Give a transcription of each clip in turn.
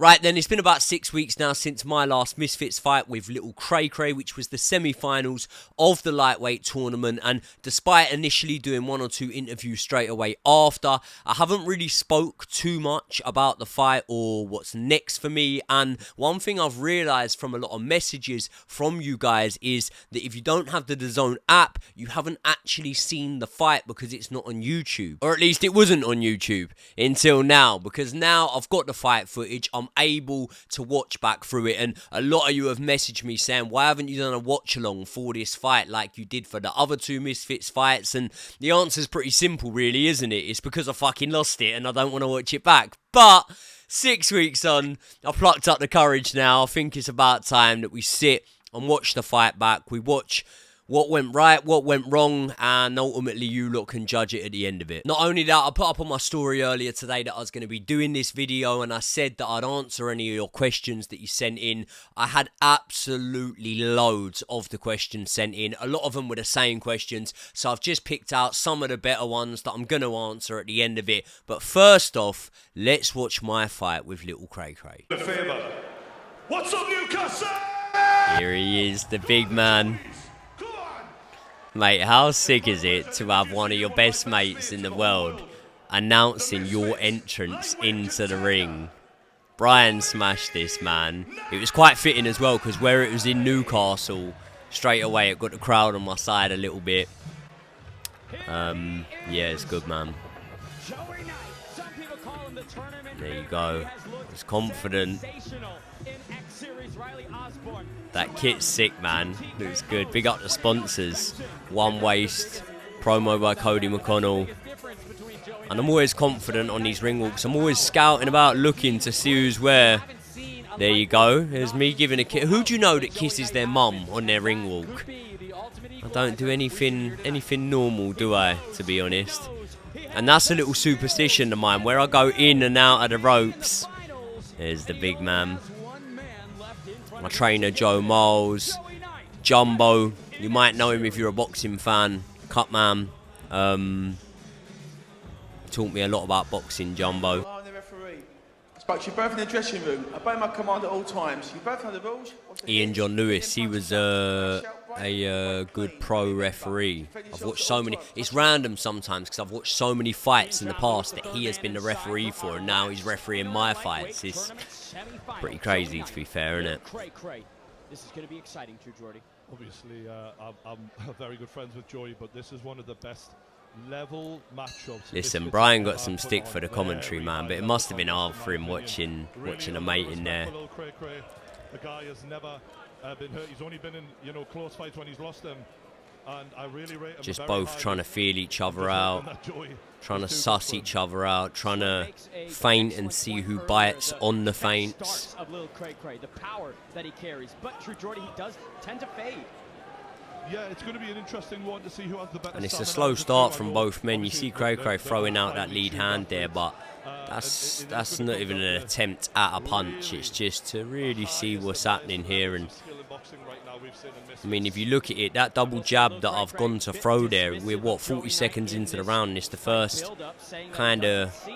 Right then, it's been about 6 weeks now since my last Misfits fight with Lil CraCra, which was the semi-finals of the lightweight tournament, and despite initially doing 1 or 2 interviews straight away after, I haven't really spoke too much about the fight or what's next for me. And one thing I've realised from a lot of messages from you guys is that if you don't have the DAZN app, you haven't actually seen the fight because it's not on YouTube, or at least it wasn't on YouTube until now, because now I've got the fight footage. I'm able to watch back through it, and a lot of you have messaged me saying, why haven't you done a watch along for this fight like you did for the other 2 Misfits fights? And the answer's pretty simple really, isn't it? It's because I fucking lost it and I don't want to watch it back. But 6 weeks on, I've plucked up the courage now. I think it's about time that we sit and watch the fight back. We watch what went right, what went wrong, and ultimately you lot can judge it at the end of it. Not only that, I put up on my story earlier today that I was going to be doing this video, and I said that I'd answer any of your questions that you sent in. I had absolutely loads of the questions sent in. A lot of them were the same questions, so I've just picked out some of the better ones that I'm going to answer at the end of it. But first off, let's watch my fight with Lil CraCra. What's up, Newcastle? Here he is, the big man. Mate, how sick is it to have one of your best mates in the world announcing your entrance into the ring? Brian smashed this, man. It was quite fitting as well, because where it was in Newcastle, straight away it got the crowd on my side a little bit. Yeah, it's good, man. There you go. It's confident. That kit's sick, man. Looks good. Big up the sponsors. One Waist, promo by Cody McConnell. And I'm always confident on these ring walks. I'm always scouting about, looking to see who's where. There you go. There's me giving a kiss. Who do you know that kisses their mum on their ring walk? I don't do anything normal, do I, to be honest? And that's a little superstition of mine, where I go in and out of the ropes. There's the big man. My trainer, Joe Miles. Jumbo. You might know him if you're a boxing fan. Cut man. Taught me a lot about boxing, Jumbo. I'm the referee. But you're both in the dressing room. Obey my command at all times. You both know the rules. Ian John Lewis, he was a good pro referee. I've watched so many. It's random sometimes because I've watched so many fights in the past that he has been the referee for, and now he's refereeing my fights. It's pretty crazy, to be fair, isn't it? This is going to be exciting too, Jordy. Obviously, I'm very good friends with Joey, but this is one of the best level matchups. Listen, Brian got some stick for the commentary, man, but it must have been hard for him watching a mate in there. The guy has never been hurt. He's only been in, close fights when he's lost them. And I really rate him. Just both trying to feel each other out, trying to suss each other out, trying to feint and see who bites on the feints. The power that he carries, but True Jordy, he does tend to fade. Yeah, it's going to be an interesting one to see who has the better. And it's a slow start from both men. You see CraCra throwing out that lead hand there, but that's not even an attempt at a punch. It's just to really see what's happening here. And I mean, if you look at it, that double jab that I've gone to throw there, we're what, 40 seconds into the round, and it's the first kind of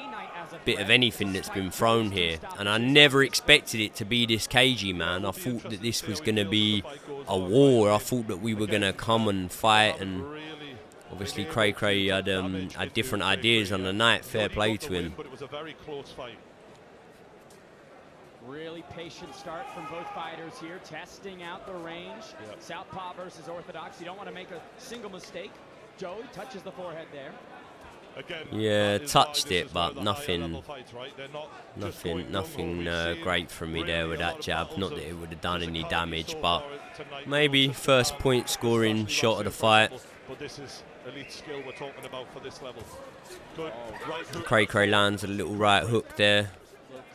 bit of anything that's been thrown here, and I never expected it to be this cagey, man. I thought that this was going to be a war. I thought that we were going to come and fight, and obviously CraCra had different ideas on the night. Fair play to him. But it was a very close fight. Really patient start from both fighters here, testing out the range. Yep. Southpaw versus orthodox. You don't want to make a single mistake. Joey touches the forehead there. Again, yeah, touched it, but nothing great from me there with that jab. Not that it would have done any damage, but maybe first point scoring shot of the fight. But this is elite skill we're talking about for this level. Good right hook. CraCra lands a little right hook there.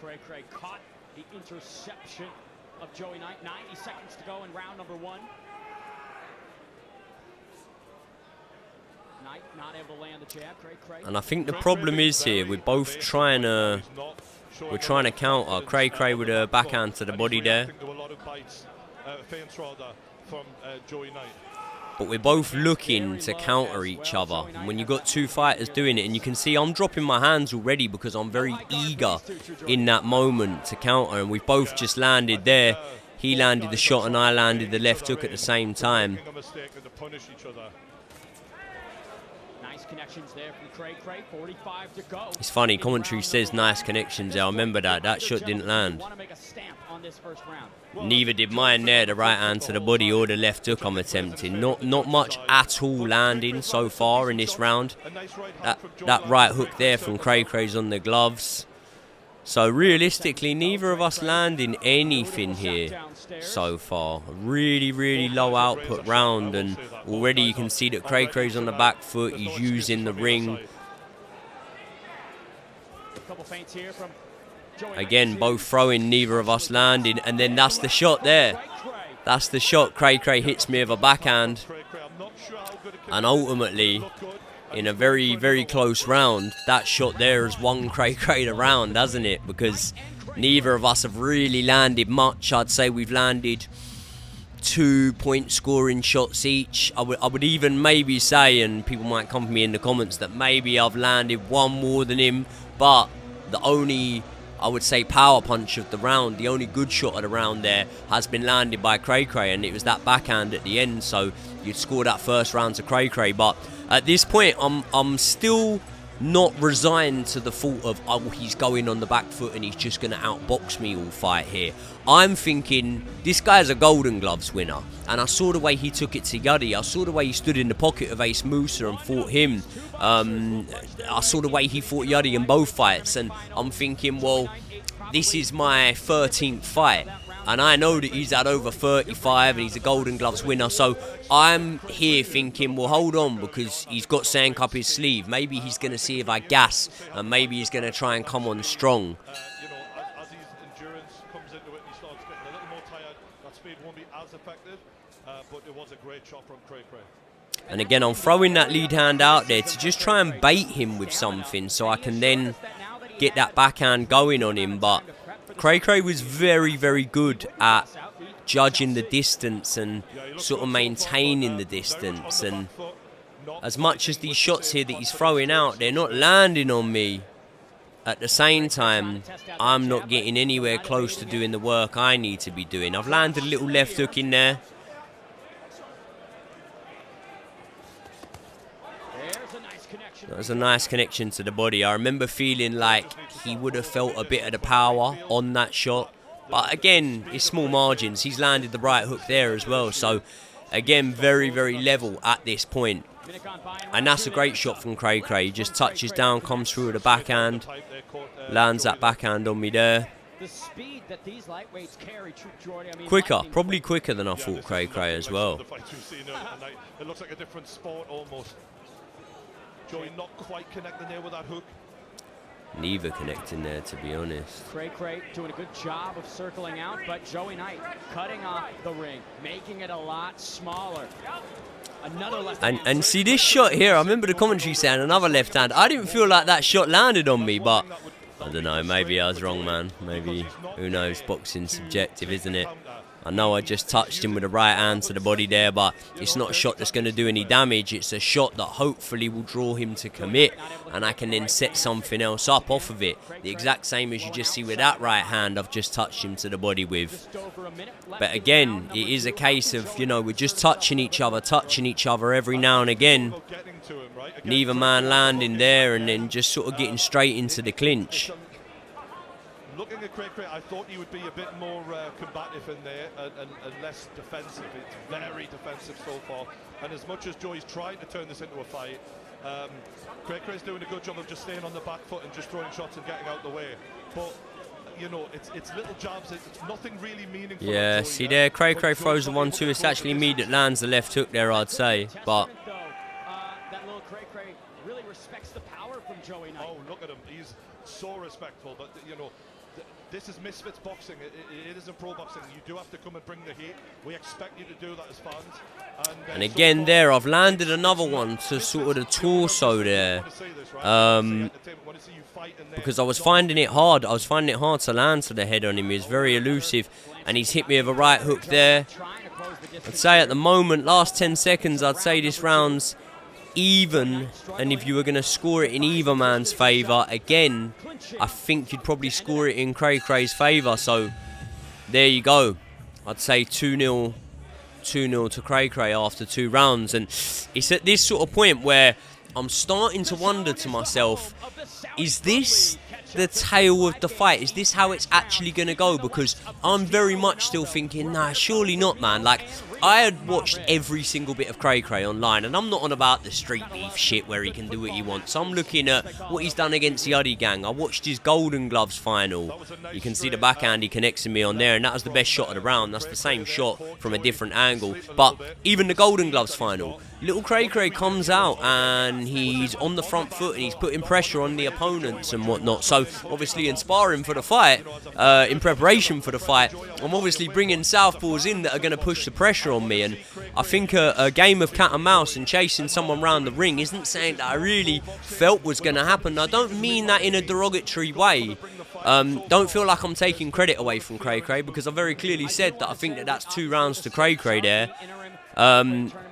CraCra caught the interception of Joey Knight. 90 seconds to go in round number 1. Knight not able to land the jab. CraCra. And I think the problem is here, we're both trying to counter. CraCra with a backhand to the body there. There were a lot of bites, feints rather, from Joey Knight. but we're both looking to counter each other. And when you've got two fighters doing it, and you can see I'm dropping my hands already because I'm very eager in that moment to counter, and we've both just landed there. He landed the shot and I landed the left hook at the same time. Nice connections there from CraCra, 45 to go. It's funny, commentary says nice connections there. I remember that shot didn't land. Neither did mine there, the right hand to the body or the left hook I'm attempting. Not much at all landing so far in this round. That right hook there from CraCra's on the gloves. So realistically, neither of us landing anything here so far. Really, really low output round, and already you can see that CraCra's on the back foot. He's using the ring. Again, both throwing, neither of us landing, and then that's the shot there. That's the shot. CraCra hits me with a backhand, and ultimately, in a very, very close round, that shot there has won CraCra the round, hasn't it? Because neither of us have really landed much. I'd say we've landed 2-point scoring shots each. I would even maybe say, and people might come for me in the comments, that maybe I've landed one more than him, but the only, I would say, power punch of the round, the only good shot of the round there has been landed by CraCra, and it was that backhand at the end. So you'd score that first round to CraCra, but at this point I'm still not resigned to the thought of, oh, he's going on the back foot and he's just going to outbox me all fight here. I'm thinking this guy's a Golden Gloves winner, and I saw the way he took it to Yuddy. I saw the way he stood in the pocket of Ace Musa and fought him. I saw the way he fought Yuddy in both fights, and I'm thinking, well, this is my 13th fight, and I know that he's had over 35 and he's a Golden Gloves winner, so I'm here thinking, well, hold on, because he's got something up his sleeve. Maybe he's going to see if I gas, and maybe he's going to try and come on strong. As his endurance comes into it and he starts getting a little more tired, that speed won't be as effective, but it was a great shot from CraCra. And again, I'm throwing that lead hand out there to just try and bait him with something so I can then get that backhand going on him, but CraCra was very, very good at judging the distance and sort of maintaining the distance. And as much as these shots here that he's throwing out, they're not landing on me, at the same time, I'm not getting anywhere close to doing the work I need to be doing. I've landed a little left hook in there. That was a nice connection to the body. I remember feeling like he would have felt a bit of the power on that shot. But again, it's small margins. He's landed the right hook there as well. So again, very, very level at this point. And that's a great shot from CraCra. He just touches down, comes through with a backhand, lands that backhand on me there. Quicker, probably quicker than I thought CraCra as well. It looks like a different sport almost. Joey not quite connecting there with that hook. Neither connecting there, to be honest. CraCra doing a good job of circling out, but Joey Knight cutting off the ring, making it a lot smaller. Another left hand. And see this shot here, I remember the commentary saying another left hand. I didn't feel like that shot landed on me, but I don't know, maybe I was wrong, man. Maybe, who knows, boxing's subjective, isn't it? I know I just touched him with a right hand to the body there, but it's not a shot that's going to do any damage. It's a shot that hopefully will draw him to commit, and I can then set something else up off of it. The exact same as you just see with that right hand I've just touched him to the body with. But again, it is a case of, you know, we're just touching each other every now and again. Neither man landing there and then just sort of getting straight into the clinch. Looking at CraCra, I thought he would be a bit more combative in there and less defensive. It's very defensive so far. And as much as Joey's trying to turn this into a fight, CraCra is doing a good job of just staying on the back foot and just throwing shots and getting out the way. But, you know, it's little jabs. It's nothing really meaningful. Yeah, see there, CraCra throws the 1-2. It's actually me that lands the left hook there, I'd say. But that Lil CraCra really respects the power from Joey Knight. Oh, look at him. He's so respectful. But, you know, this is Misfits boxing. It isn't pro boxing. You do have to come and bring the heat. We expect you to do that as fans. And again there, I've landed another one to sort of the torso there. Because I was finding it hard. I was finding it hard to land to the head on him. He was very elusive. And he's hit me with a right hook there. I'd say at the moment, last 10 seconds, I'd say this round's even. And if you were going to score it in either man's favour, again, I think you'd probably score it in CraCra's favour. So there you go. I'd say 2-0 to CraCra after 2 rounds. And it's at this sort of point where I'm starting to wonder to myself, is this the tale of the fight? Is this how it's actually going to go? Because I'm very much still thinking, nah, surely not, man. Like, I had watched every single bit of CraCra online, and I'm not on about the street beef shit where he can do what he wants. I'm looking at what he's done against the Uddy gang. I watched his Golden Gloves final. You can see the backhand he connects to me on there, and that was the best shot of the round. That's the same shot from a different angle. But even the Golden Gloves final, Lil CraCra comes out and he's on the front foot and he's putting pressure on the opponents and whatnot. So obviously in sparring for the fight, in preparation for the fight, I'm obviously bringing southpaws in that are going to push the pressure on me. And I think a game of cat and mouse and chasing someone around the ring isn't something that I really felt was going to happen. I don't mean that in a derogatory way. Don't feel like I'm taking credit away from CraCra, because I very clearly said that I think that that's 2 rounds to CraCra there.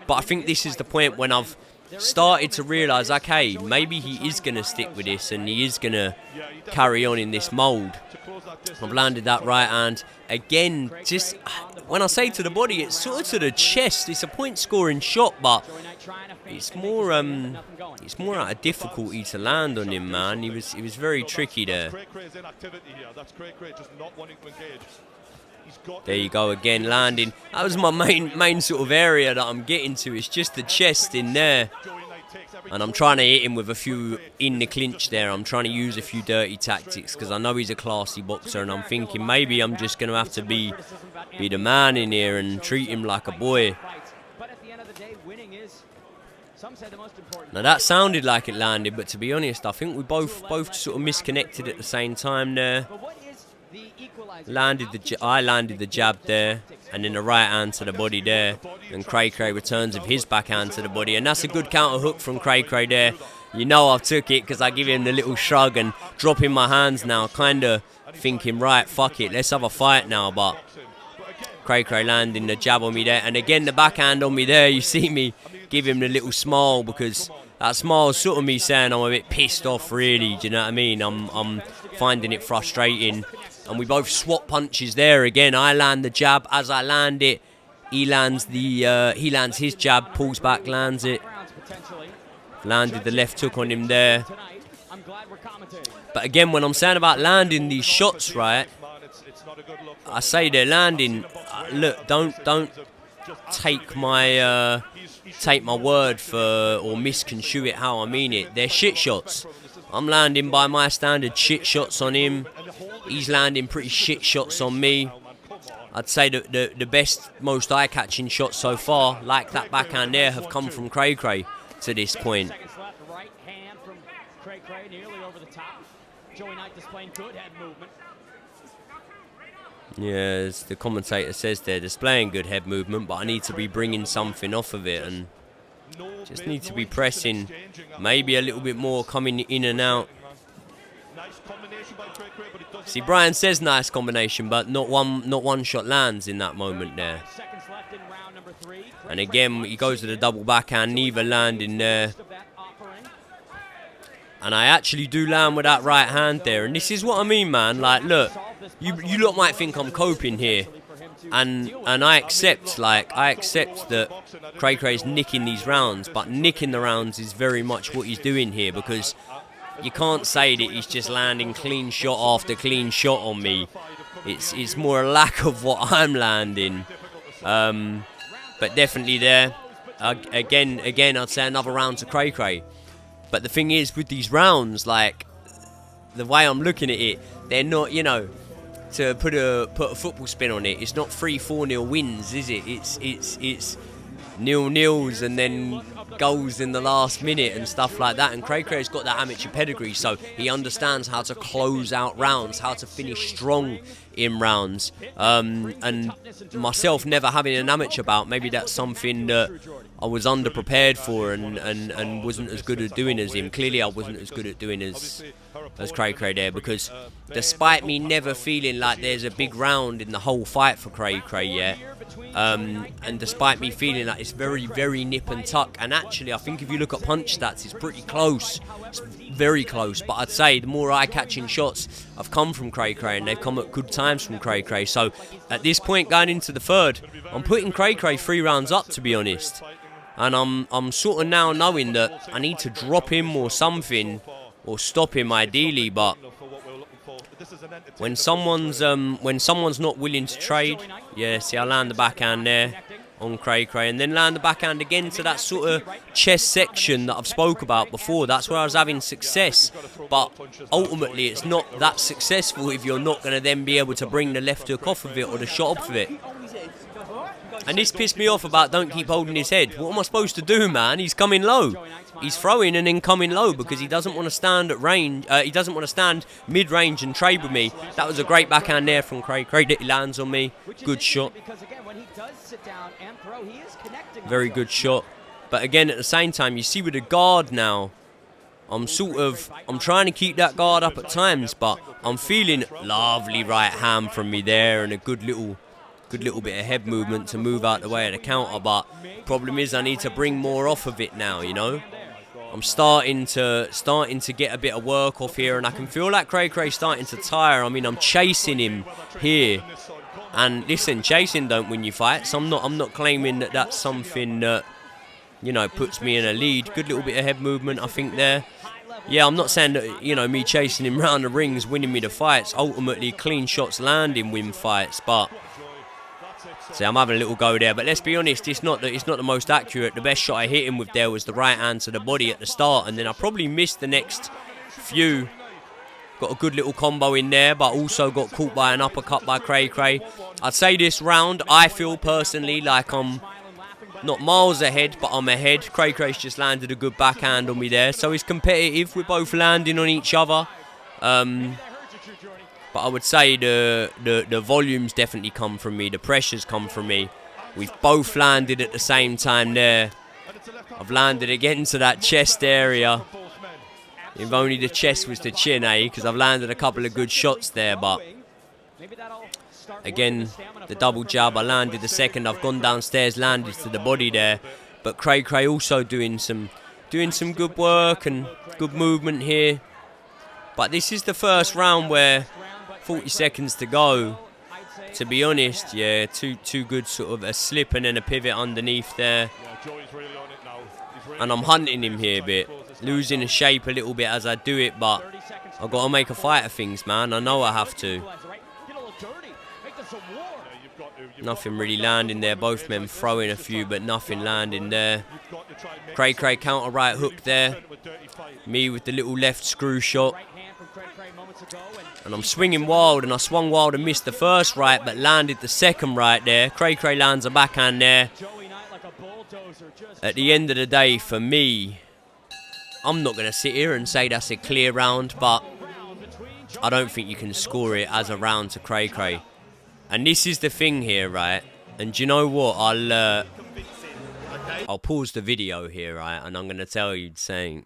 But I think this is the point when I've started to realise, okay, maybe he is going to stick with this and he is going to carry on in this mould. I've landed that right hand. Again, just when I say to the body, it's sort of to the chest. It's a point-scoring shot, but it's more out of difficulty to land on him, man. He was very tricky there. There you go again, landing. That was my main sort of area that I'm getting to. It's just the chest in there. And I'm trying to hit him with a few in the clinch there. I'm trying to use a few dirty tactics because I know he's a classy boxer, and I'm thinking maybe I'm just going to have to be the man in here and treat him like a boy. Now that sounded like it landed, but to be honest, I think we both sort of misconnected at the same time there. I landed the jab there, and then the right hand to the body there, and CraCra returns with his backhand to the body, and that's a good counter hook from CraCra there. You know I've took it because I give him the little shrug and dropping my hands now, kind of thinking, right, fuck it, let's have a fight now. But CraCra landing the jab on me there, and again the backhand on me there. You see me give him the little smile, because that smile is sort of me saying I'm a bit pissed off, really. Do you know what I mean? I'm finding it frustrating. And we both swap punches there again. I land the jab. As I land it, he lands his jab, pulls back, lands it. Landed the left hook on him there. But again, when I'm saying about landing these shots, right, I say they're landing. Look, don't take my word for, or misconstrue it how I mean it. They're shit shots. I'm landing by my standard shit shots on him. He's landing pretty shit shots on me. I'd say that the best, most eye-catching shots so far, like that backhand there, have come from CraCra to this point. Yeah, as the commentator says, they're displaying good head movement, but I need to be bringing something off of it, and just need to be pressing maybe a little bit more, coming in and out. See, Brian says nice combination, but not one shot lands in that moment there. And again, he goes to the double backhand, neither landing there. And I actually do land with that right hand there. And this is what I mean, man. Like, look, you lot might think I'm coping here. And I accept that CraCra is nicking these rounds, but nicking the rounds is very much what he's doing here, because you can't say that he's just landing clean shot after clean shot on me. It's more a lack of what I'm landing. But definitely there. Again, I'd say another round to CraCra. But the thing is, with these rounds, like, the way I'm looking at it, they're not, you know, to put a football spin on it, it's not 3-4-0 wins, is it? It's 0-0s and then goals in the last minute and stuff like that. And CraCra's got that amateur pedigree, so he understands how to close out rounds, how to finish strong in rounds. And myself never having an amateur bout, maybe that's something that I was underprepared for and wasn't as good at doing as him. Clearly I wasn't as good at doing as as CraCra there, because despite me never feeling like there's a big round in the whole fight for CraCra yet, and despite me feeling like it's very, very nip and tuck, and actually I think if you look at punch stats, it's pretty close. It's very close, but I'd say the more eye-catching shots have come from CraCra, and they've come at good times from CraCra. So at this point, going into the third, I'm putting CraCra 3 rounds up, to be honest. And I'm sort of now knowing that I need to drop him or something, or stop him ideally. But when someone's not willing to trade, yeah, see, I land the backhand there on CraCra, and then land the backhand again to that sort of chest section that I've spoke about before. That's where I was having success, but ultimately it's not that successful if you're not going to then be able to bring the left hook off of it or the shot off of it. And this pissed me off about don't keep holding his head. What am I supposed to do, man? He's coming low. He's throwing and then coming low because he doesn't want to stand at range. He doesn't want to stand mid-range and trade with me. That was a great backhand there from CraCra that he lands on me. Good shot. Very good shot. But again, at the same time, you see with the guard now, I'm trying to keep that guard up at times, but I'm feeling lovely right hand from me there, and a good little bit of head movement to move out the way of the counter. But problem is I need to bring more off of it now, you know. I'm starting to get a bit of work off here, and I can feel like CraCra's starting to tire. I mean, I'm chasing him here, and listen, chasing don't win you fights. I'm not claiming that that's something that, you know, puts me in a lead. Good little bit of head movement, I think, there. Yeah, I'm not saying that, you know, me chasing him round the rings winning me the fights. Ultimately, clean shots landing win fights, but see, I'm having a little go there, but let's be honest, it's not the most accurate. The best shot I hit him with there was the right hand to the body at the start, and then I probably missed the next few. Got a good little combo in there, but also got caught by an uppercut by CraCra. I'd say this round, I feel personally like I'm not miles ahead, but I'm ahead. CraCra's just landed a good backhand on me there, so it's competitive. We're both landing on each other. But I would say the volumes definitely come from me. The pressures come from me. We've both landed at the same time there. I've landed again to that chest area. If only the chest was the chin, eh? Because I've landed a couple of good shots there. But again, the double jab, I landed the second. I've gone downstairs, landed to the body there. But CraCra also doing some good work and good movement here. But this is the first round where 40 seconds to go. To be honest, yeah, too good, sort of a slip and then a pivot underneath there. And I'm hunting him here a bit, losing the shape a little bit as I do it, but I've got to make a fight of things, man. I know I have to. Nothing really landing there. Both men throwing a few, but nothing landing there. CraCra counter right hook there. Me with the little left screw shot. And I'm swinging wild, and I swung wild and missed the first right, but landed the second right there. CraCra lands a backhand there. At the end of the day, for me, I'm not going to sit here and say that's a clear round, but I don't think you can score it as a round to CraCra. And this is the thing here, right? And do you know what? I'll pause the video here, right? And I'm going to tell you saying,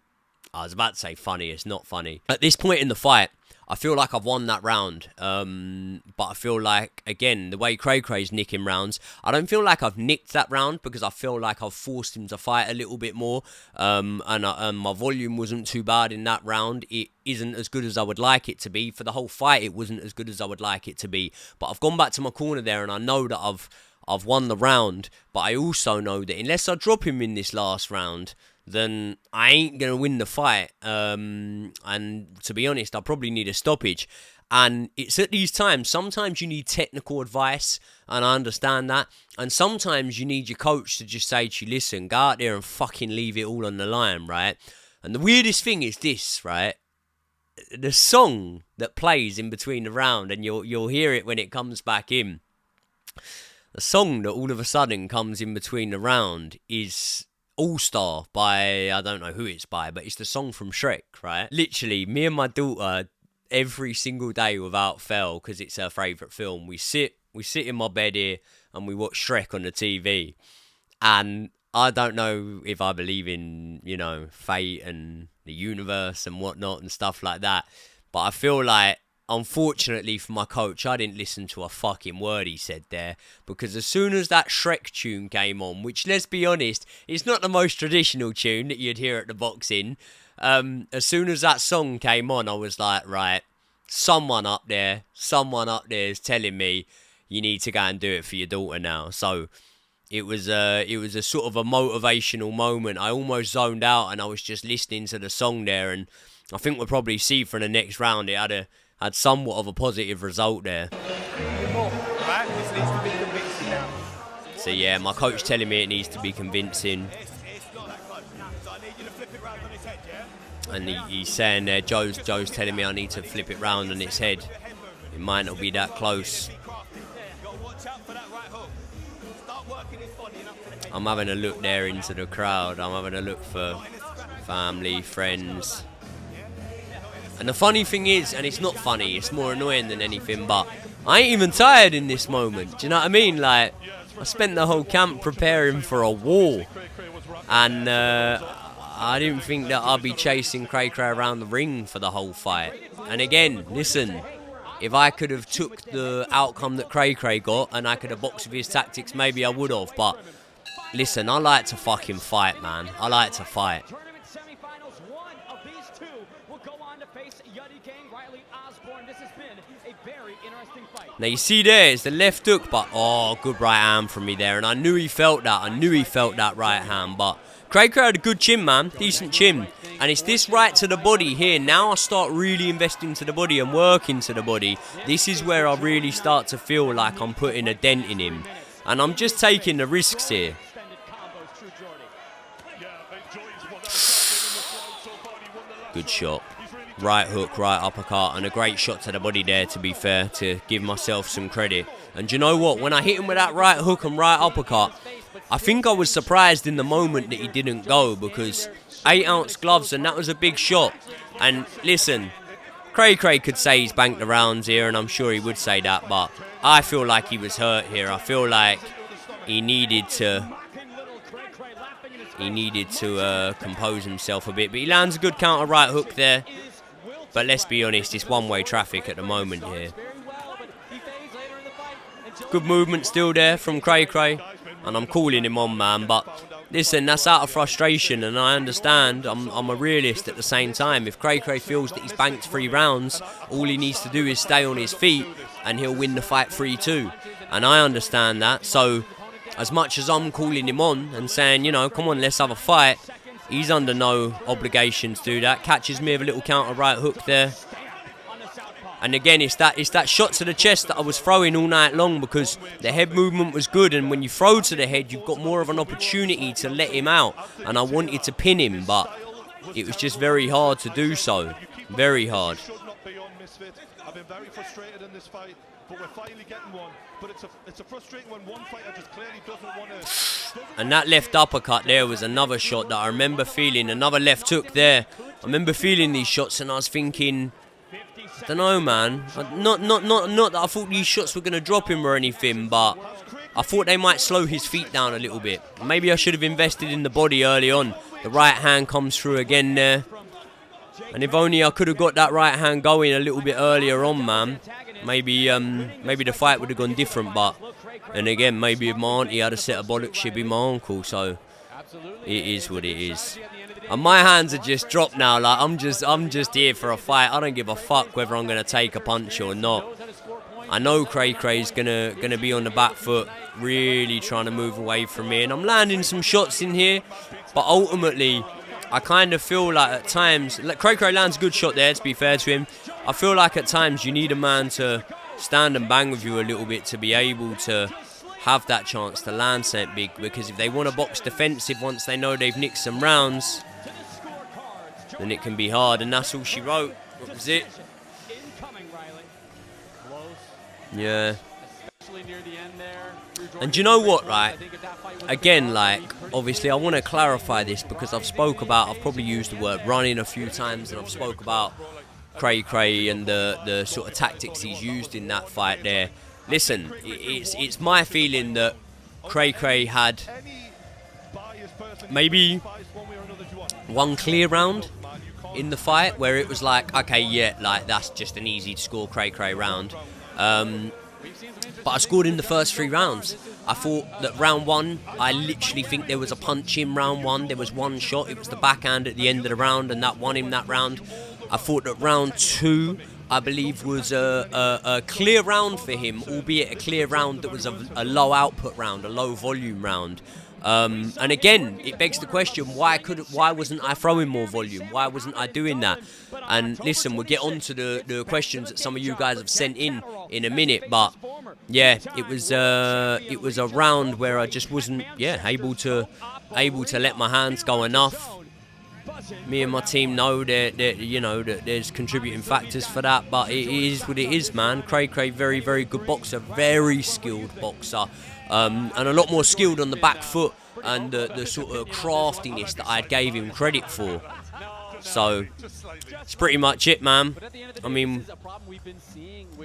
I was about to say funny, it's not funny. At this point in the fight, I feel like I've won that round, but I feel like, again, the way CraCra's nicking rounds, I don't feel like I've nicked that round because I feel like I've forced him to fight a little bit more, and my volume wasn't too bad in that round. It isn't as good as I would like it to be. For the whole fight, it wasn't as good as I would like it to be, but I've gone back to my corner there, and I know that I've won the round, but I also know that unless I drop him in this last round, then I ain't going to win the fight. And to be honest, I probably need a stoppage. And it's at these times, sometimes you need technical advice, and I understand that. And sometimes you need your coach to just say to you, listen, go out there and fucking leave it all on the line, right? And the weirdest thing is this, right? The song that plays in between the round, and you'll hear it when it comes back in. The song that all of a sudden comes in between the round is All-Star by, I don't know who it's by, but it's the song from Shrek, right? Literally, me and my daughter, every single day without fail, because it's her favourite film, we sit in my bed here and we watch Shrek on the TV. And I don't know if I believe in, you know, fate and the universe and whatnot and stuff like that, But I feel like, unfortunately for my coach, I didn't listen to a fucking word he said there. Because as soon as that Shrek tune came on, which, let's be honest, is not the most traditional tune that you'd hear at the boxing. As soon as that song came on, I was like, right, someone up there is telling me you need to go and do it for your daughter now. So it was a sort of a motivational moment. I almost zoned out and I was just listening to the song there, and I think we'll probably see for the next round it had somewhat of a positive result there. Right, this needs to be convincing now. So yeah, my coach telling me it needs to be convincing. And he's saying there, Joe's telling me I need to flip it round on its head. It might not be that close. I'm having a look there into the crowd. I'm having a look for family, friends. And the funny thing is, and it's not funny, it's more annoying than anything, but I ain't even tired in this moment. Do you know what I mean? Like, I spent the whole camp preparing for a war. And I didn't think that I'd be chasing CraCra around the ring for the whole fight. And again, listen, if I could have took the outcome that CraCra got and I could have boxed with his tactics, maybe I would have. But listen, I like to fucking fight, man. I like to fight. Tournament semifinals, one of these two will go on to face Yuddy Gang, Riley Osborne. This has been a very interesting fight. Now you see there, it's the left hook, but oh, good right hand from me there. And I knew he felt that. I knew he felt that right hand, but CraCra had a good chin, man. Decent chin. And it's this right to the body here. Now I start really investing to the body and working to the body. This is where I really start to feel like I'm putting a dent in him. And I'm just taking the risks here. Good shot. Right hook, right uppercut, and a great shot to the body there, to be fair, to give myself some credit. And do you know what? When I hit him with that right hook and right uppercut, I think I was surprised in the moment that he didn't go, because 8-ounce gloves, and that was a big shot. And listen, CraCra could say he's banked the rounds here, and I'm sure he would say that, but I feel like he was hurt here. I feel like he needed to compose himself a bit. But he lands a good counter right hook there. But let's be honest, it's one-way traffic at the moment here. Good movement still there from CraCra. And I'm calling him on, man. But listen, that's out of frustration, and I understand. I'm a realist at the same time. If CraCra feels that he's banked 3 rounds, all he needs to do is stay on his feet, and he'll win the fight 3-2. And I understand that. So as much as I'm calling him on and saying, you know, come on, let's have a fight, he's under no obligation to do that. Catches me with a little counter right hook there. And again, it's that shot to the chest that I was throwing all night long, because the head movement was good, and when you throw to the head, you've got more of an opportunity to let him out. And I wanted to pin him, but it was just very hard to do so. Very hard. I've been very frustrated in this fight, but we're finally getting one. But it's a frustrating one. One fighter just clearly doesn't want to. And that left uppercut there was another shot that I remember feeling. Another left hook there. I remember feeling these shots, and I was thinking, I don't know, man. Not that I thought these shots were going to drop him or anything, but I thought they might slow his feet down a little bit. Maybe I should have invested in the body early on. The right hand comes through again there. And if only I could have got that right hand going a little bit earlier on, man. Maybe the fight would have gone different, but and again, maybe if my auntie had a set of bollocks, she'd be my uncle, so it is what it is. And my hands are just dropped now, like I'm just here for a fight. I don't give a fuck whether I'm gonna take a punch or not. I know CraCra's gonna be on the back foot, really trying to move away from me, and I'm landing some shots in here, but ultimately I kind of feel like at times, like CraCra lands a good shot there, to be fair to him. I feel like at times you need a man to stand and bang with you a little bit to be able to have that chance to land something big, because if they want to box defensive once they know they've nicked some rounds, then it can be hard, and that's all she wrote. What was it? Yeah. And do you know what, right? Again, like, obviously I want to clarify this, because I've probably used the word running a few times, and I've spoke about CraCra and the sort of tactics he's used in that fight there. Listen, it's my feeling that CraCra had maybe one clear round in the fight where it was like, okay, yeah, like that's just an easy to score CraCra round. But I scored in the first 3 rounds. I thought that round 1, I literally think there was a punch in round 1. There was one shot. It was the backhand at the end of the round, and that won him that round. I thought that round 2, I believe, was a clear round for him, albeit a clear round that was a low output round, a low volume round. And again, it begs the question, why wasn't I throwing more volume? Why wasn't I doing that? And listen, we'll get on to the questions that some of you guys have sent in a minute, but yeah, it was a round where I just wasn't able to let my hands go enough. Me and my team know that there's contributing factors for that, but it is what it is, man. CraCra, very, very good boxer, very skilled boxer, and a lot more skilled on the back foot and the sort of craftiness that I gave him credit for. So, it's pretty much it, man. I mean,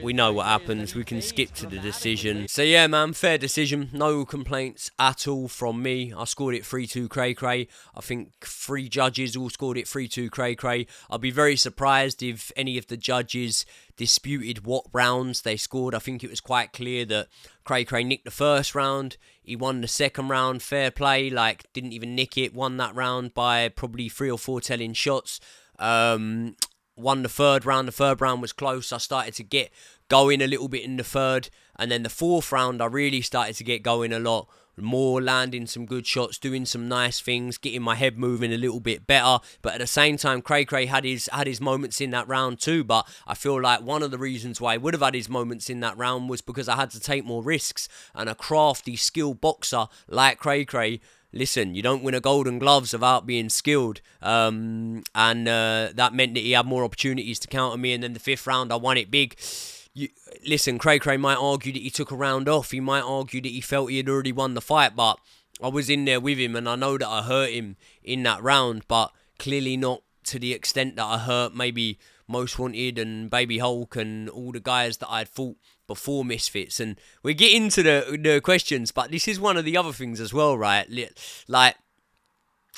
we know what happens. We can skip to the decision. So, yeah, man, fair decision. No complaints at all from me. I scored it 3-2 CraCra. I think 3 judges all scored it 3-2 CraCra. I'll be very surprised if any of the judges disputed what rounds they scored. I think it was quite clear that CraCra nicked the first round. He won the second round, fair play, like didn't even nick it, won that round by probably 3 or 4 telling shots. Won the third round was close. I started to get going a little bit in the third, and then the fourth round I really started to get going a lot more, landing some good shots, doing some nice things, getting my head moving a little bit better. But at the same time, CraCra had his moments in that round too. But I feel like one of the reasons why he would have had his moments in that round was because I had to take more risks. And a crafty, skilled boxer like CraCra, listen, you don't win a Golden Gloves without being skilled. That meant that he had more opportunities to counter me. And then the 5th round, I won it big. Listen, CraCra might argue that he took a round off. He might argue that he felt he had already won the fight, but I was in there with him, and I know that I hurt him in that round, but clearly not to the extent that I hurt maybe Most Wanted and Baby Hulk and all the guys that I'd fought before Misfits. And we get into the questions, but this is one of the other things as well, right? Like,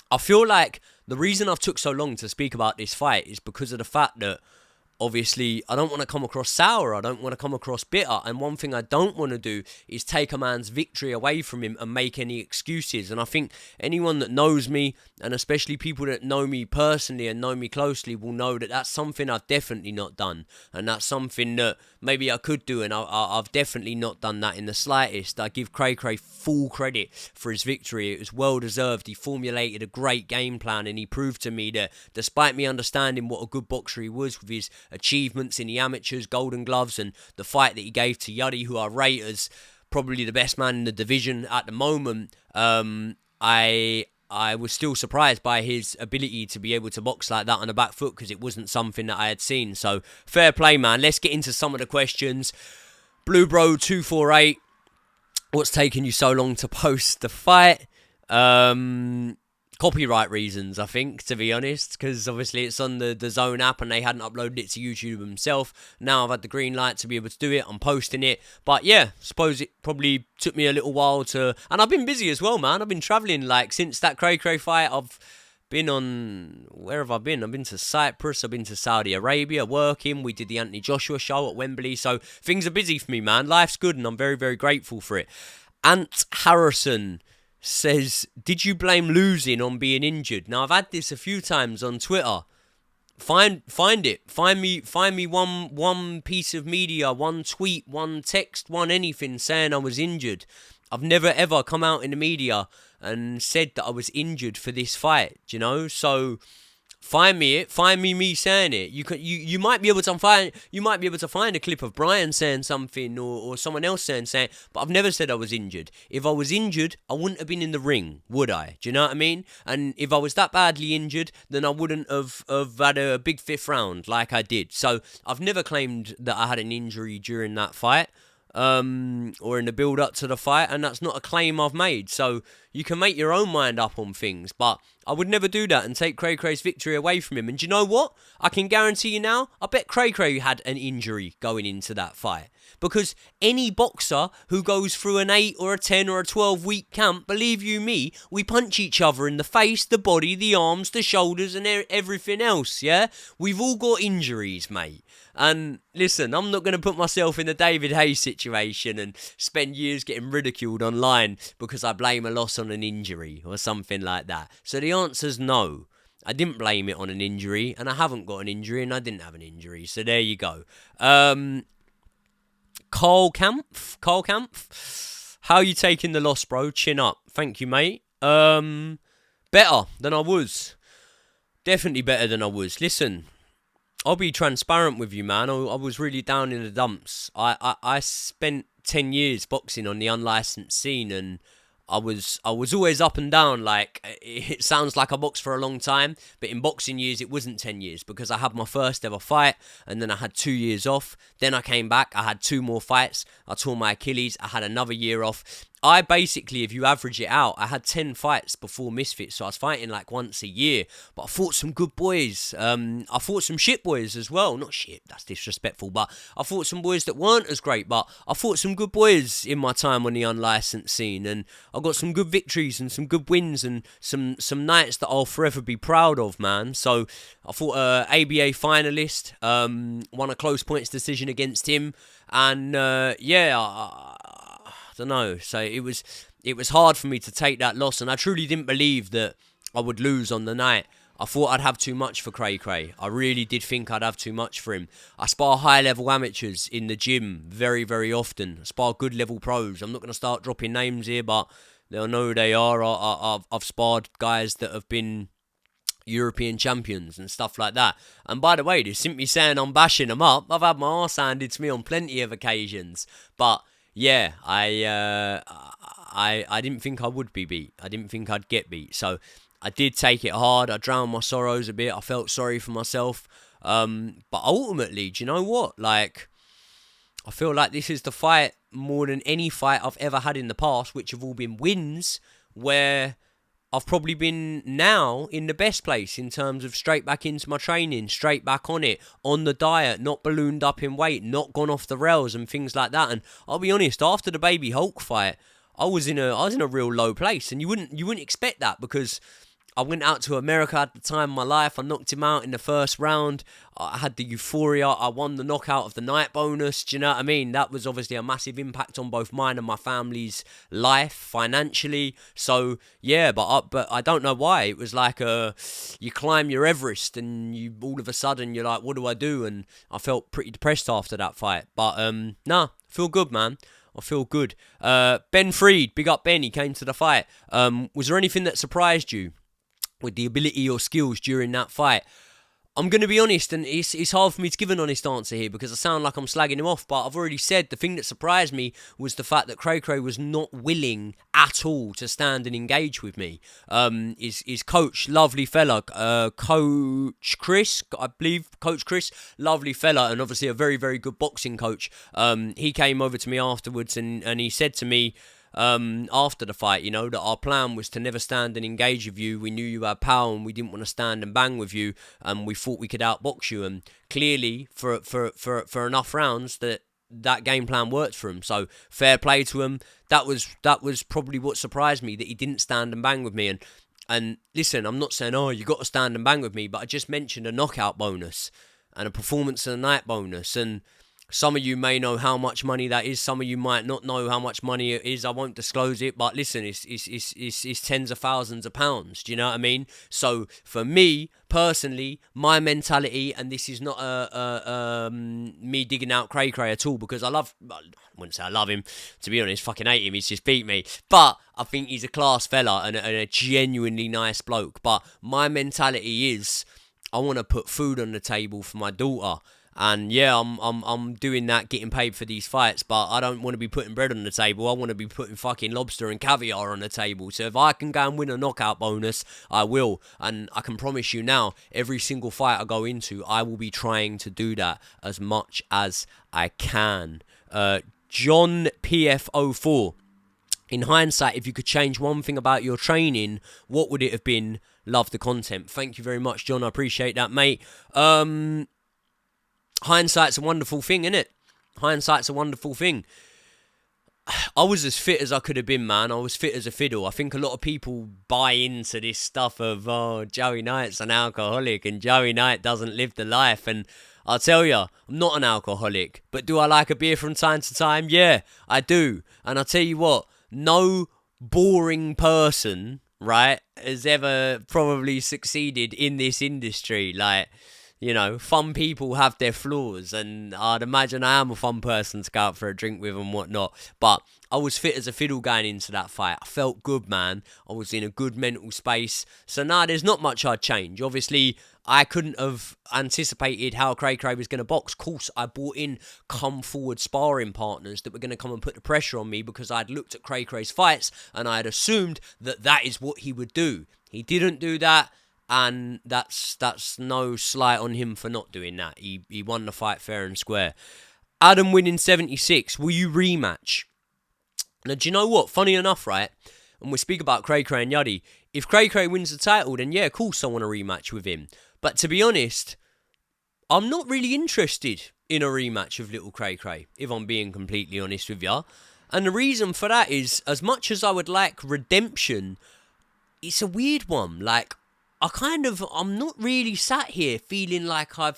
I feel like the reason I've took so long to speak about this fight is because of the fact that obviously, I don't want to come across sour. I don't want to come across bitter. And one thing I don't want to do is take a man's victory away from him and make any excuses. And I think anyone that knows me, and especially people that know me personally and know me closely, will know that that's something I've definitely not done. And that's something that maybe I could do, and I've definitely not done that in the slightest. I give CraCra full credit for his victory. It was well deserved. He formulated a great game plan, and he proved to me that despite me understanding what a good boxer he was with his achievements in the amateurs, Golden Gloves, and the fight that he gave to Yuddy, who I rate as probably the best man in the division at the moment, I was still surprised by his ability to be able to box like that on the back foot, because it wasn't something that I had seen. So fair play, man. Let's get into some of the questions. Blue Bro 248, what's taking you so long to post the fight? Copyright reasons, I think, to be honest, because obviously it's on the Zone app and they hadn't uploaded it to YouTube themselves. Now I've had the green light to be able to do it. I'm posting it. But yeah, suppose it probably took me a little while to... And I've been busy as well, man. I've been travelling, like, since that CraCra fight. I've been on... Where have I been? I've been to Cyprus. I've been to Saudi Arabia working. We did the Anthony Joshua show at Wembley. So things are busy for me, man. Life's good and I'm very, very grateful for it. Ant Harrison says, did you blame losing on being injured? Now, I've had this a few times on Twitter. Find it. Find me one piece of media, one tweet, one text, one anything saying I was injured. I've never ever come out in the media and said that I was injured for this fight, do you know? So find me saying it. You might be able to find a clip of Brian saying something or someone else saying, but I've never said I was injured. If I was injured, I wouldn't have been in the ring, would I? Do you know what I mean? And if I was that badly injured, then I wouldn't have had a big 5th round like I did. So I've never claimed that I had an injury during that fight. or in the build up to the fight, and that's not a claim I've made. So you can make your own mind up on things, but I would never do that and take CraCra's victory away from him. And do you know what? I can guarantee you now, I bet CraCra had an injury going into that fight. Because any boxer who goes through an 8 or a 10 or a 12-week camp, believe you me, we punch each other in the face, the body, the arms, the shoulders, and everything else, yeah? We've all got injuries, mate. And listen, I'm not going to put myself in the David Hayes situation and spend years getting ridiculed online because I blame a loss on an injury or something like that. So the answer's no. I didn't blame it on an injury, and I haven't got an injury, and I didn't have an injury. So there you go. Carl Kampf, how you taking the loss, bro? Chin up. Thank you, mate. Better than I was. Definitely better than I was. Listen, I'll be transparent with you, man. I was really down in the dumps. I spent 10 years boxing on the unlicensed scene, and I was always up and down. Like, it sounds like I boxed for a long time, but in boxing years, it wasn't 10 years because I had my first ever fight, and then I had 2 years off. Then I came back, I had 2 more fights. I tore my Achilles, I had another year off. I basically, if you average it out, I had 10 fights before Misfits, so I was fighting like once a year. But I fought some good boys. I fought some shit boys as well. Not shit, that's disrespectful, but I fought some boys that weren't as great. But I fought some good boys in my time on the unlicensed scene, and I got some good victories and some good wins and some nights that I'll forever be proud of, man. So I fought a ABA finalist, won a close points decision against him, and I don't know. So it was hard for me to take that loss, and I truly didn't believe that I would lose on the night. I thought I'd have too much for CraCra. I really did think I'd have too much for him. I spar high-level amateurs in the gym very, very often. I spar good-level pros. I'm not going to start dropping names here, but they'll know who they are. I've sparred guys that have been European champions and stuff like that. And by the way, they're simply saying I'm bashing them up. I've had my arse handed to me on plenty of occasions, but yeah, I didn't think I would be beat. I didn't think I'd get beat. So I did take it hard. I drowned my sorrows a bit. I felt sorry for myself. But ultimately, do you know what? Like, I feel like this is the fight more than any fight I've ever had in the past, which have all been wins, where I've probably been now in the best place in terms of straight back into my training, straight back on it, on the diet, not ballooned up in weight, not gone off the rails and things like that. And I'll be honest, after the Baby Hulk fight, I was in a real low place, and you wouldn't expect that because I went out to America at the time of my life. I knocked him out in the first round. I had the euphoria. I won the knockout of the night bonus. Do you know what I mean? That was obviously a massive impact on both mine and my family's life financially. So yeah, but I don't know why. It was like you climb your Everest and you all of a sudden you're like, what do I do? And I felt pretty depressed after that fight. But I feel good, man. I feel good. Ben Freed, big up Ben. He came to the fight. Was there anything that surprised you with the ability or skills during that fight? I'm going to be honest, and it's hard for me to give an honest answer here because I sound like I'm slagging him off, but I've already said the thing that surprised me was the fact that CraCra was not willing at all to stand and engage with me. His coach, lovely fella, Coach Chris, I believe, Coach Chris, lovely fella, and obviously a very, very good boxing coach. He came over to me afterwards and he said to me, after the fight, you know, that our plan was to never stand and engage with you. We knew you had power and we didn't want to stand and bang with you, and we thought we could outbox you. And clearly, for enough rounds, that game plan worked for him. So fair play to him. That was probably what surprised me, that he didn't stand and bang with me. And listen, I'm not saying, you got to stand and bang with me, but I just mentioned a knockout bonus and a performance of the night bonus. And some of you may know how much money that is. Some of you might not know how much money it is. I won't disclose it, but listen, it's tens of thousands of pounds. Do you know what I mean? So for me personally, my mentality, and this is not me digging out CraCra at all, because I wouldn't say I love him. To be honest, fucking hate him. He's just beat me. But I think he's a class fella and a genuinely nice bloke. But my mentality is, I want to put food on the table for my daughter. And yeah, I'm doing that, getting paid for these fights, but I don't want to be putting bread on the table. I want to be putting fucking lobster and caviar on the table. So if I can go and win a knockout bonus, I will. And I can promise you now, every single fight I go into, I will be trying to do that as much as I can. John PF04. In hindsight, if you could change one thing about your training, what would it have been? Love the content. Thank you very much, John. I appreciate that, mate. Hindsight's a wonderful thing, innit? Hindsight's a wonderful thing. I was as fit as I could have been, man. I was fit as a fiddle. I think a lot of people buy into this stuff of, oh, Joey Knight's an alcoholic and Joey Knight doesn't live the life. And I'll tell you, I'm not an alcoholic. But do I like a beer from time to time? Yeah, I do. And I'll tell you what, no boring person, right, has ever probably succeeded in this industry. Like, you know, fun people have their flaws, and I'd imagine I am a fun person to go out for a drink with and whatnot. But I was fit as a fiddle going into that fight. I felt good, man. I was in a good mental space. So, there's not much I'd change. Obviously, I couldn't have anticipated how CraCra was going to box. Of course, I brought in come-forward sparring partners that were going to come and put the pressure on me because I'd looked at CraCra's fights and I had assumed that that is what he would do. He didn't do that. And that's no slight on him for not doing that. He won the fight fair and square. Adam winning 76. Will you rematch? Now, do you know what? Funny enough, right? And we speak about CraCra and Yuddy. If CraCra wins the title, then yeah, of course I want a rematch with him. But to be honest, I'm not really interested in a rematch of Lil CraCra, if I'm being completely honest with you. And the reason for that is, as much as I would like redemption, it's a weird one. Like, I'm not really sat here feeling like I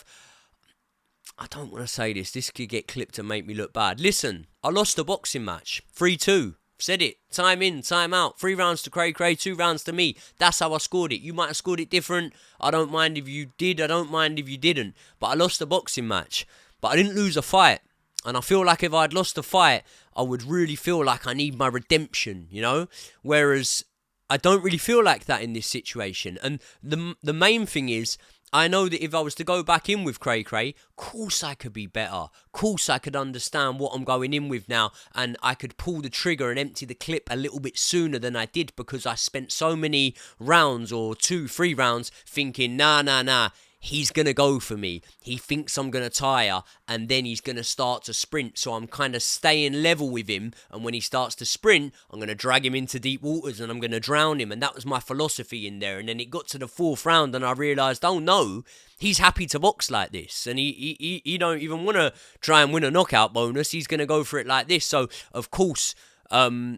don't want to say this. This could get clipped and make me look bad. Listen, I lost a boxing match. 3-2. Said it. Time in, time out. 3 rounds to CraCra, 2 rounds to me. That's how I scored it. You might have scored it different. I don't mind if you did. I don't mind if you didn't. But I lost a boxing match. But I didn't lose a fight. And I feel like if I'd lost a fight, I would really feel like I need my redemption, you know? Whereas I don't really feel like that in this situation. And the main thing is, I know that if I was to go back in with CraCra, course I could be better. Course I could understand what I'm going in with now, and I could pull the trigger and empty the clip a little bit sooner than I did because I spent so many rounds or 2-3 rounds thinking, nah, he's going to go for me. He thinks I'm going to tire, and then he's going to start to sprint. So I'm kind of staying level with him, and when he starts to sprint, I'm going to drag him into deep waters, and I'm going to drown him. And that was my philosophy in there. And then it got to the 4th round, and I realised, oh no, he's happy to box like this. And he don't even want to try and win a knockout bonus. He's going to go for it like this. So, of course, I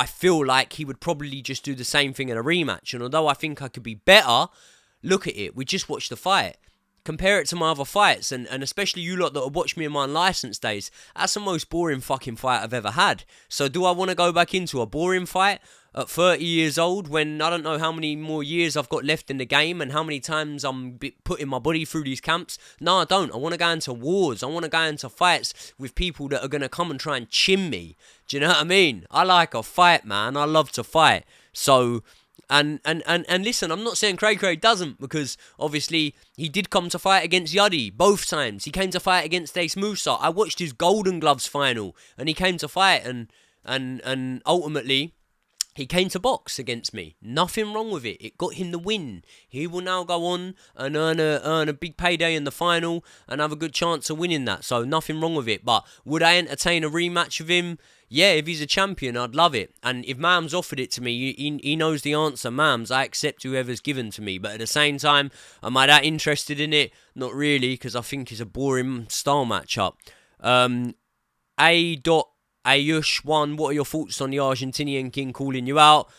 feel like he would probably just do the same thing in a rematch. And although I think I could be better, look at it. We just watched the fight. Compare it to my other fights, and especially you lot that have watched me in my unlicensed days. That's the most boring fucking fight I've ever had. So do I want to go back into a boring fight at 30 years old when I don't know how many more years I've got left in the game and how many times I'm putting my body through these camps? No, I don't. I want to go into wars. I want to go into fights with people that are going to come and try and chin me. Do you know what I mean? I like a fight, man. I love to fight. So... And listen, I'm not saying CraCra doesn't, because obviously he did come to fight against Yuddy both times. He came to fight against Ace Musa. I watched his Golden Gloves final, and he came to fight, and ultimately he came to box against me. Nothing wrong with it. It got him the win. He will now go on and earn a big payday in the final and have a good chance of winning that. So nothing wrong with it. But would I entertain a rematch with him? Yeah, if he's a champion, I'd love it. And if Mams offered it to me, he knows the answer. Mams, I accept whoever's given to me. But at the same time, am I that interested in it? Not really, because I think it's a boring style matchup. Ayush1, what are your thoughts on the Argentinian King calling you out?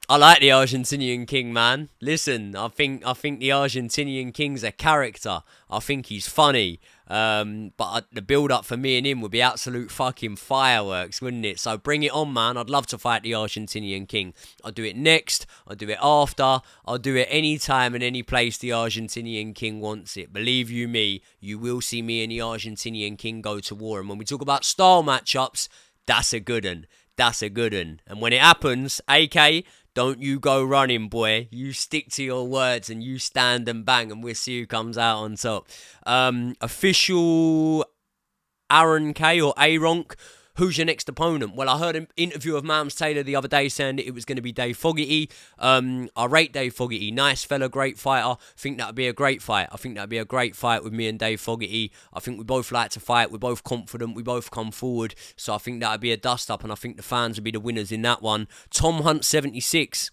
I like the Argentinian King, man. Listen, I think the Argentinian King's a character. I think he's funny. But the build-up for me and him would be absolute fucking fireworks, wouldn't it? So bring it on, man. I'd love to fight the Argentinian King. I'll do it next. I'll do it after. I'll do it any time and any place the Argentinian King wants it. Believe you me, you will see me and the Argentinian King go to war. And when we talk about style matchups, that's a good one. That's a good one. And when it happens, AK... don't you go running, boy. You stick to your words and you stand and bang, and we'll see who comes out on top. Official Aaron K or Aaronk. who's your next opponent? Well, I heard an interview of Mams Taylor the other day saying that it was going to be Dave Fogarty. I rate Dave Fogarty. Nice fella, great fighter. Think that would be a great fight. I think that would be a great fight with me and Dave Fogarty. I think we both like to fight. We're both confident. We both come forward. So I think that would be a dust-up, and I think the fans would be the winners in that one. Tom Hunt 76.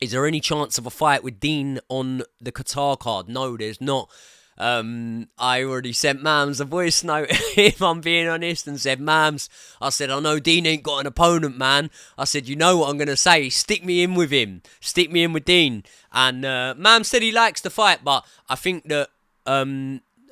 Is there any chance of a fight with Dean on the Qatar card? No, there's not. I already sent Mams a voice note, if I'm being honest, and said, Mams, I said, I know Dean ain't got an opponent, man. I said, you know what I'm going to say, stick me in with him, stick me in with Dean. And Mams said he likes the fight, but I think that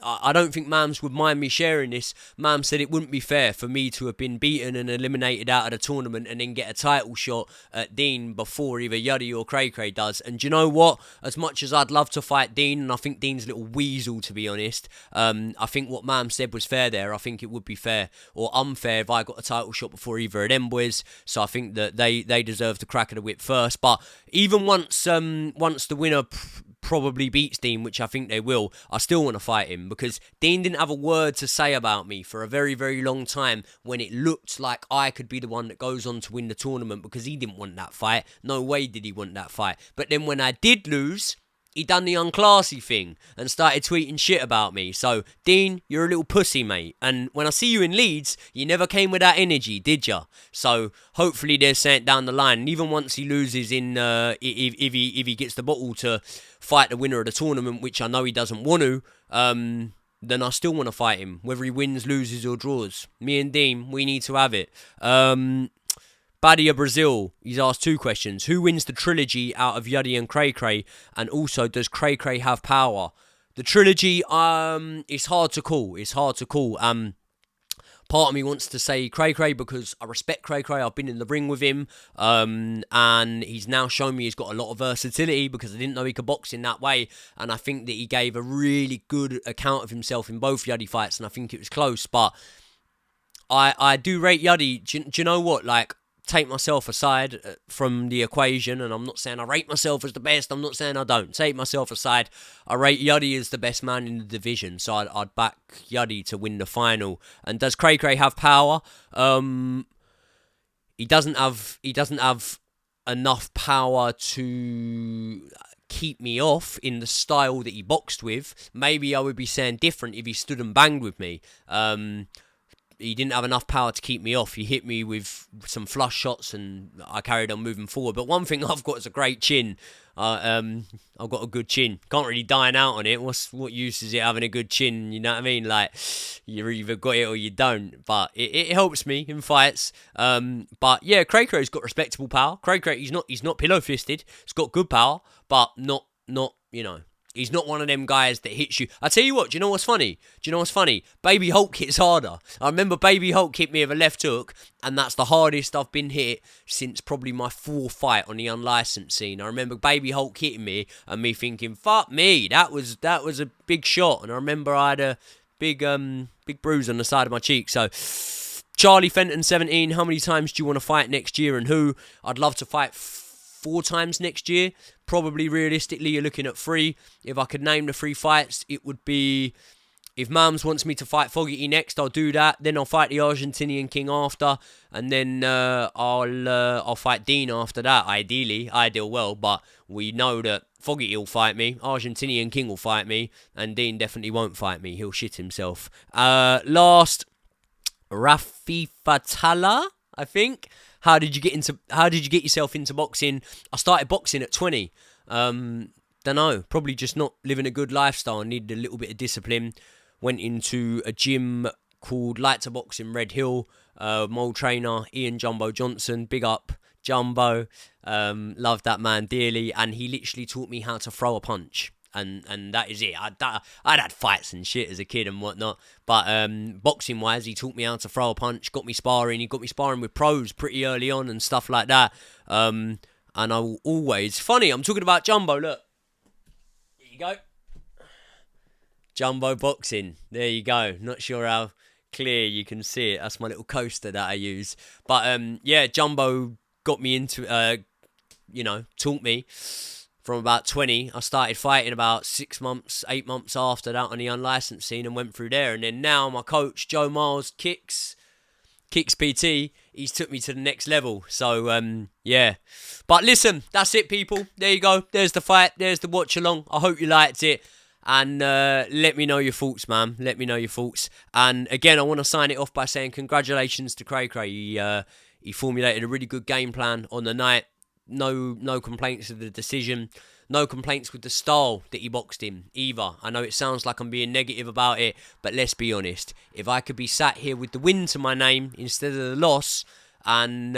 I don't think Mams would mind me sharing this. Mams said it wouldn't be fair for me to have been beaten and eliminated out of the tournament and then get a title shot at Dean before either Yuddy or CraCra does. And do you know what? As much as I'd love to fight Dean, and I think Dean's a little weasel, to be honest, I think what Mams said was fair there. I think it would be fair or unfair if I got a title shot before either of them boys. So I think that they deserve the crack of the whip first. But even once the winner probably beats Dean, which I think they will, I still want to fight him, because Dean didn't have a word to say about me for a very, very long time when it looked like I could be the one that goes on to win the tournament, because he didn't want that fight. No way did he want that fight. But then when I did lose, he done the unclassy thing and started tweeting shit about me. So, Dean, you're a little pussy, mate. And when I see you in Leeds, you never came with that energy, did ya? So, hopefully there's something down the line. And even once he loses in, if he gets the bottle to fight the winner of the tournament, which I know he doesn't want to, then I still want to fight him, whether he wins, loses or draws. Me and Dean, we need to have it. Badia Brazil, he's asked 2 questions. Who wins the trilogy out of Yuddy and CraCra? And also, does CraCra have power? The trilogy, it's hard to call. It's hard to call. Part of me wants to say CraCra because I respect CraCra. I've been in the ring with him. And he's now shown me he's got a lot of versatility, because I didn't know he could box in that way. And I think that he gave a really good account of himself in both Yuddy fights. And I think it was close. But I do rate Yuddy. Do you know what? Like, take myself aside from the equation, and I'm not saying I rate myself as the best, I'm not saying I don't. Take myself aside, I rate Yuddy as the best man in the division, so I'd back Yuddy to win the final. And does CraCra have power? He doesn't have enough power to keep me off in the style that he boxed with. Maybe I would be saying different if he stood and banged with me. He didn't have enough power to keep me off. He hit me with some flush shots and I carried on moving forward. But one thing I've got is a great chin. I've got a good chin. Can't really dine out on it. What use is it having a good chin? You know what I mean? Like, you either got it or you don't. But it helps me in fights. But yeah, CraCra's got respectable power. CraCra, he's not pillow fisted. He's got good power, but not he's not one of them guys that hits you. I tell you what, do you know what's funny? Baby Hulk hits harder. I remember Baby Hulk hit me with a left hook, and that's the hardest I've been hit since probably my 4th fight on the unlicensed scene. I remember Baby Hulk hitting me, and me thinking, fuck me, that was a big shot. And I remember I had a big bruise on the side of my cheek. So, Charlie Fenton 17, how many times do you want to fight next year, and who? I'd love to fight 4 times next year. Probably realistically you're looking at 3. If I could name the 3 fights, it would be, if Mams wants me to fight Fogarty next, I'll do that. Then I'll fight the Argentinian King after, and then I'll fight Dean after that. Ideal well, but we know that Fogarty will fight me, Argentinian King will fight me, and Dean definitely won't fight me. He'll shit himself. Last, Rafi Fatala, I think. How did you get yourself into boxing? I started boxing at 20. Don't know. Probably just not living a good lifestyle. I needed a little bit of discipline. Went into a gym called Light to Box in Red Hill. My old trainer, Ian Jumbo Johnson. Big up, Jumbo. Loved that man dearly. And he literally taught me how to throw a punch. And that is it. I'd had fights and shit as a kid and whatnot. But boxing wise, he taught me how to throw a punch, got me sparring. He got me sparring with pros pretty early on and stuff like that. And I will always... Funny, I'm talking about Jumbo, look. There you go. Jumbo Boxing. There you go. Not sure how clear you can see it. That's my little coaster that I use. But yeah, Jumbo got me into... taught me. From about 20, I started fighting about 6 months, 8 months after that on the unlicensed scene and went through there. And then now my coach, Joe Miles Kicks, Kicks PT, he's took me to the next level. So, yeah. But listen, that's it, people. There you go. There's the fight. There's the watch along. I hope you liked it. And let me know your thoughts, man. Let me know your thoughts. And again, I want to sign it off by saying congratulations to CraCra. He formulated a really good game plan on the night. No complaints with the decision. No complaints with the style that he boxed in either. I know it sounds like I'm being negative about it, but let's be honest. If I could be sat here with the win to my name instead of the loss, and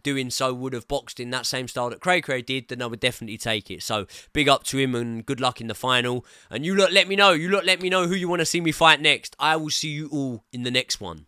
doing so would have boxed in that same style that CraCra did, then I would definitely take it. So big up to him and good luck in the final. And you lot let me know. You lot let me know who you want to see me fight next. I will see you all in the next one.